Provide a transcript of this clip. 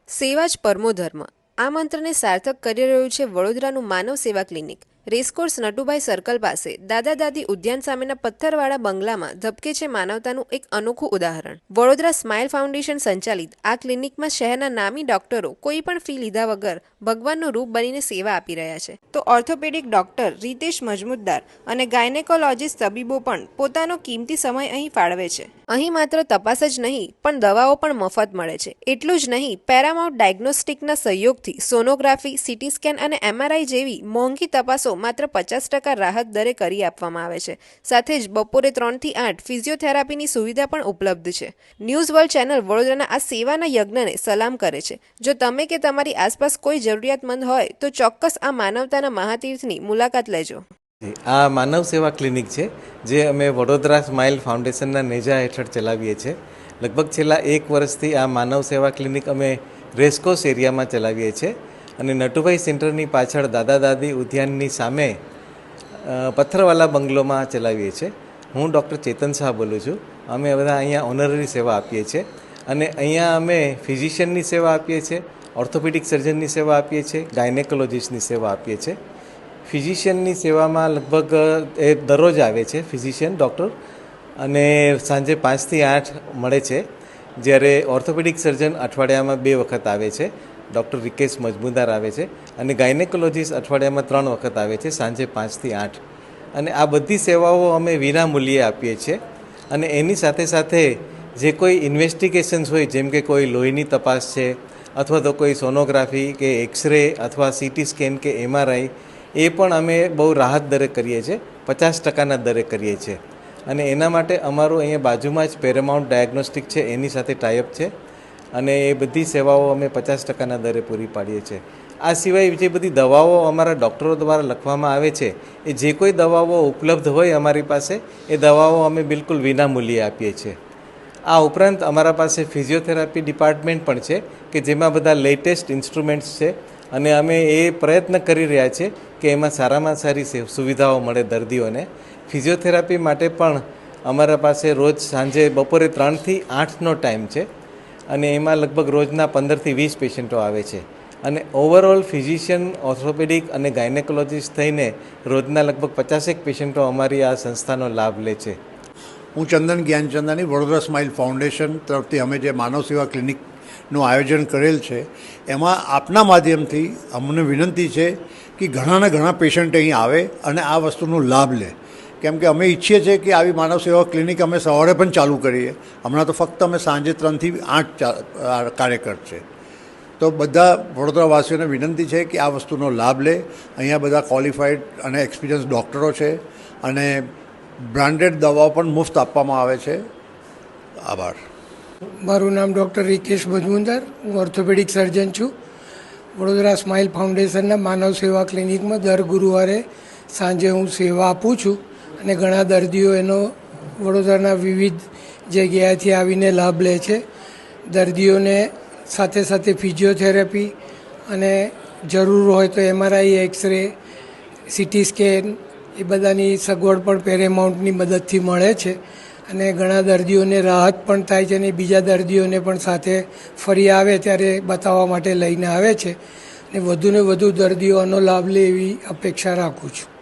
સેવા જ પરમો ધર્મ આ મંત્રને સાર્થક કરી રહ્યું છે વડોદરાનું માનવ સેવા ક્લિનિક. રેસકોર્સ નટુભાઈ સર્કલ પાસે દાદા દાદી ઉદ્યાન સામેના પથ્થરવાળા બંગલામાં ધબકે છે માનવતાનું એક અનોખું ઉદાહરણ. વડોદરા સ્માઇલ ફાઉન્ડેશન સંચાલિત આ ક્લિનિકમાં શહેરના નામી ડોક્ટરો કોઈ પણ ફી લીધા વગર ભગવાનનું રૂપ બનીને સેવા આપી રહ્યા છે. તો ઓર્થોપેડિક ડોક્ટર રીતેશ મજમુદાર અને ગાયનેકોલોજીસ્ટ તબીબો પણ પોતાનો કિંમતી સમય અહીં ફાળવે છે. અહીં માત્ર તપાસ જ નહીં પણ દવાઓ પણ મફત મળે છે. એટલું જ નહીં, પેરામાઉન્ટ ડાયગ્નોસ્ટિકના સહયોગથી સોનોગ્રાફી, સીટી સ્કેન અને MRI જેવી મોંઘી તપાસો માત્ર 50% રાહત દરે કરી આપવામાં આવે છે. સાથે જ બપોરે 3 થી 8 ફિઝિયોથેરાપીની સુવિધા પણ ઉપલબ્ધ છે. ન્યૂઝ વર્લ્ડ ચેનલ વડોદરાના આ સેવાના યજ્ઞને સલામ કરે છે. જો તમે કે તમારી આસપાસ કોઈ જરૂરિયાતમંદ હોય તો ચોક્કસ આ માનવતાના મહાતીર્થની મુલાકાત લેજો. આ માનવ સેવા ક્લિનિક છે જે અમે વડોદરા સ્માઇલ ફાઉન્ડેશનના નેજા હેઠળ ચલાવીએ છીએ. લગભગ છેલ્લા 1 વર્ષથી આ માનવ સેવા ક્લિનિક અમે રેસકોર્સ એરિયામાં ચલાવીએ છીએ અને નટુભાઈ સેન્ટરની પાછળ દાદા દાદી ઉદ્યાનની સામે પથ્થરવાલા બંગલોમાં ચલાવીએ છીએ. હું ડૉક્ટર ચેતન શાહ બોલું છું. અમે બધા અહીંયા ઓનરરી સેવા આપીએ છીએ અને અહીંયા અમે ફિઝિશિયનની સેવા આપીએ છીએ, ઓર્થોપેડિક સર્જનની સેવા આપીએ છીએ, ગાયનેકોલોજીસ્ટની સેવા આપીએ છીએ. ફિઝિશિયનની સેવામાં લગભગ એ દરરોજ આવે છે ફિઝિશિયન ડૉક્ટર અને સાંજે 5 થી 8 મળે છે. જ્યારે ઓર્થોપેડિક સર્જન અઠવાડિયામાં 2 વખત આવે છે, ડૉક્ટર રીતેશ મજમુદાર આવે છે અને ગાયનેકોલોજીસ્ટ અઠવાડિયામાં 3 વખત આવે છે, સાંજે 5 થી 8. અને આ બધી સેવાઓ અમે વિના મૂલ્યે આપીએ છીએ. અને એની સાથે સાથે જે કોઈ ઇન્વેસ્ટિગેશન્સ હોય, જેમ કે કોઈ લોહીની તપાસ છે અથવા તો કોઈ સોનોગ્રાફી કે એક્સરે અથવા સીટી સ્કેન કે MRI, એ પણ અમે બહુ રાહત દરે કરીએ છીએ, 50%ના દરે કરીએ છીએ. અને એના માટે અમારું અહીંયા બાજુમાં જ પેરામાઉન્ટ ડાયગ્નોસ્ટિક છે, એની સાથે ટાઈઅપ છે અને એ બધી સેવાઓ અમે 50%ના દરે પૂરી પાડીએ છીએ. આ સિવાય જે બધી દવાઓ અમારા ડૉક્ટરો દ્વારા લખવામાં આવે છે, એ જે કોઈ દવાઓ ઉપલબ્ધ હોય અમારી પાસે, એ દવાઓ અમે બિલકુલ વિના મૂલ્યે આપીએ છીએ. આ ઉપરાંત અમારા પાસે ફિઝિયોથેરાપી ડિપાર્ટમેન્ટ પણ છે કે જેમાં બધા લેટેસ્ટ ઇન્સ્ટ્રુમેન્ટ્સ છે અને અમે એ પ્રયત્ન કરી રહ્યા છીએ કે એમાં સારામાં સારી સુવિધાઓ મળે દર્દીઓને. ફિઝિયોથેરાપી માટે પણ અમારા પાસે રોજ સાંજે બપોરે 3 થી 8નો ટાઈમ છે અને એમાં લગભગ રોજના 15 થી 20 પેશન્ટો આવે છે. અને ઓવરઓલ ફિઝિશિયન, ઓર્થોપેડિક અને ગાયનેકોલોજીસ્ટ થઈને રોજના લગભગ 50 પેશન્ટો અમારી આ સંસ્થાનો લાભ લે છે. હું ચંદન જ્ઞાનચંદાની, વડોદરા સ્માઇલ ફાઉન્ડેશન તરફથી અમે જે માનવ સેવા ક્લિનિકનું આયોજન કરેલ છે, એમાં આપના માધ્યમથી અમને વિનંતી છે કે ઘણા પેશન્ટ અહીં આવે અને આ વસ્તુનો લાભ લે. કેમ કે અમે ઈચ્છીએ છીએ કે આવી માનવ સેવા ક્લિનિક અમે સવારે પણ ચાલુ કરીએ. હમણાં તો ફક્ત અમે સાંજે 3 થી 8 કાર્યકર છે. તો બધા વડોદરાવાસીઓને વિનંતી છે કે આ વસ્તુનો લાભ લે. અહીંયા બધા ક્વોલિફાઈડ અને એક્સપિરિયન્સ ડૉક્ટરો છે અને બ્રાન્ડેડ દવાઓ પણ મુફ્ત આપવામાં આવે છે. આભાર. મારું નામ ડૉક્ટર રીતેશ મજમુદાર, હું ઓર્થોપેડિક સર્જન છું. વડોદરા સ્માઇલ ફાઉન્ડેશનના માનવ સેવા ક્લિનિકમાં દર ગુરુવારે સાંજે હું સેવા આપું છું અને ઘણા દર્દીઓ એનો વડોદરાના વિવિધ જગ્યાએથી આવીને લાભ લે છે. દર્દીઓને સાથે સાથે ફિઝિયોથેરાપી અને જરૂર હોય તો MRI, એક્સરે, સીટી સ્કેન એ બધાની સગવડ પણ પેરામાઉન્ટની મદદથી મળે છે અને ઘણા દર્દીઓને રાહત પણ થાય છે અને બીજા દર્દીઓને પણ સાથે ફરી આવે ત્યારે બતાવવા માટે લઈને આવે છે અને વધુને વધુ દર્દીઓ આનો લાભ લે એવી અપેક્ષા રાખું છું.